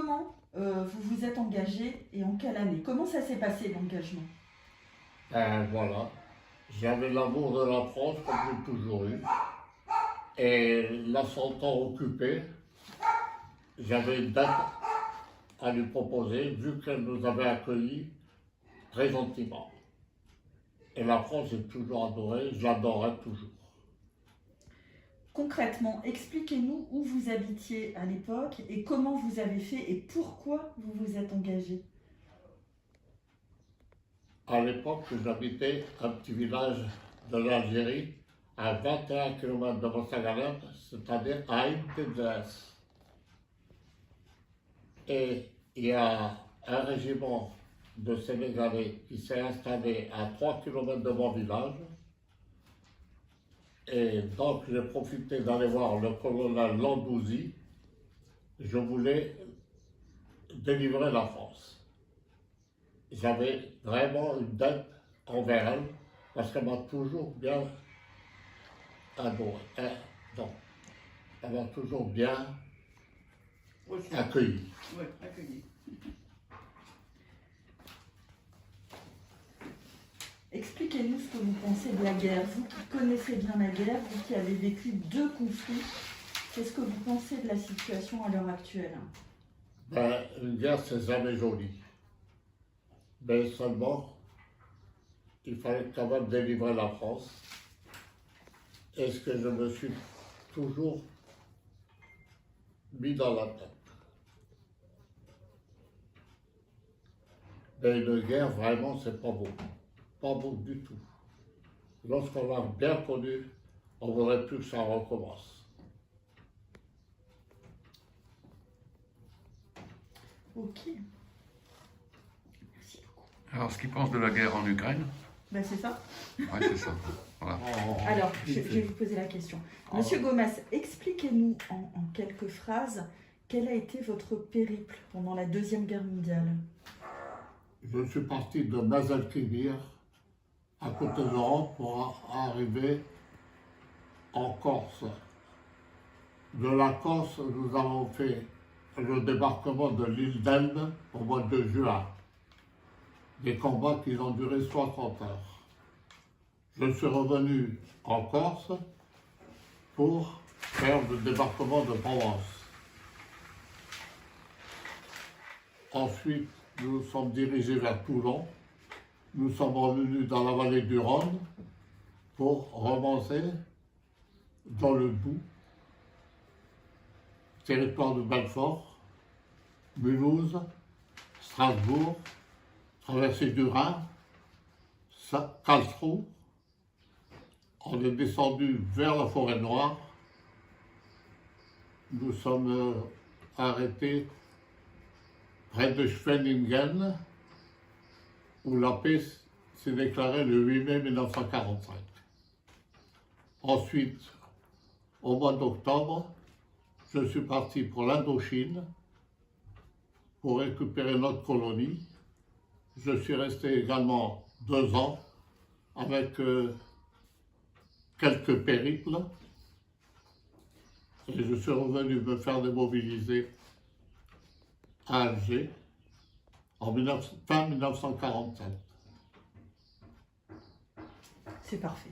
comment vous vous êtes engagé et en quelle année? Comment ça s'est passé l'engagement? Voilà, j'avais l'amour de la France comme j'ai toujours eu. Et l'ascendant occupé, j'avais une date à lui proposer, vu qu'elle nous avait accueillis très gentiment. Et la France, j'ai toujours adoré, je l'adorerai toujours. Concrètement, expliquez-nous où vous habitiez à l'époque et comment vous avez fait et pourquoi vous vous êtes engagé. À l'époque, j'habitais un petit village de l'Algérie, à 21 km de Mossagalem, c'est-à-dire à Aïn Tedres. Et il y a un régiment de Sénégalais qui s'est installé à 3 km de mon village. Et donc j'ai profité d'aller voir le colonel Landouzy. Je voulais délivrer la France. J'avais vraiment une dette envers elle parce qu'elle m'a toujours bien adoré. Non, elle m'a toujours bien accueilli. Oui, accueilli. Expliquez-nous ce que vous pensez de la guerre. Vous qui connaissez bien la guerre, vous qui avez vécu 2 conflits, qu'est-ce que vous pensez de la situation à l'heure actuelle? Une guerre, c'est jamais joli. Mais seulement, il fallait quand même délivrer la France. Et ce que je me suis toujours mis dans la tête. Mais une guerre, vraiment, c'est pas beau. Pas beau du tout. Lorsqu'on l'a bien connu, on ne voudrait plus que ça recommence. Ok. Merci beaucoup. Alors, ce qu'ils pensent de la guerre en Ukraine, Ben, c'est ça. ouais, c'est ça. Voilà. Alors, je vais vous poser la question. Monsieur Gomas, expliquez-nous en quelques phrases quel a été votre périple pendant la Deuxième Guerre mondiale. Je suis parti de Mazalkivir, à côté de Rome, pour arriver en Corse. De la Corse, nous avons fait le débarquement de l'île d'Elbe au mois de juin. Des combats qui ont duré 60 heures. Je suis revenu en Corse pour faire le débarquement de Provence. Ensuite, nous nous sommes dirigés vers Toulon. Nous sommes revenus dans la vallée du Rhône pour remonter dans le Doubs, territoire de Belfort, Mulhouse, Strasbourg, traversée du Rhin, Karlsruhe. On est descendu vers la forêt noire. Nous sommes arrêtés près de Schwenningen, où la paix s'est déclarée le 8 mai 1945. Ensuite, au mois d'octobre, je suis parti pour l'Indochine pour récupérer notre colonie. Je suis resté également 2 ans avec quelques périples et je suis revenu me faire démobiliser à Alger en fin 1947. C'est parfait.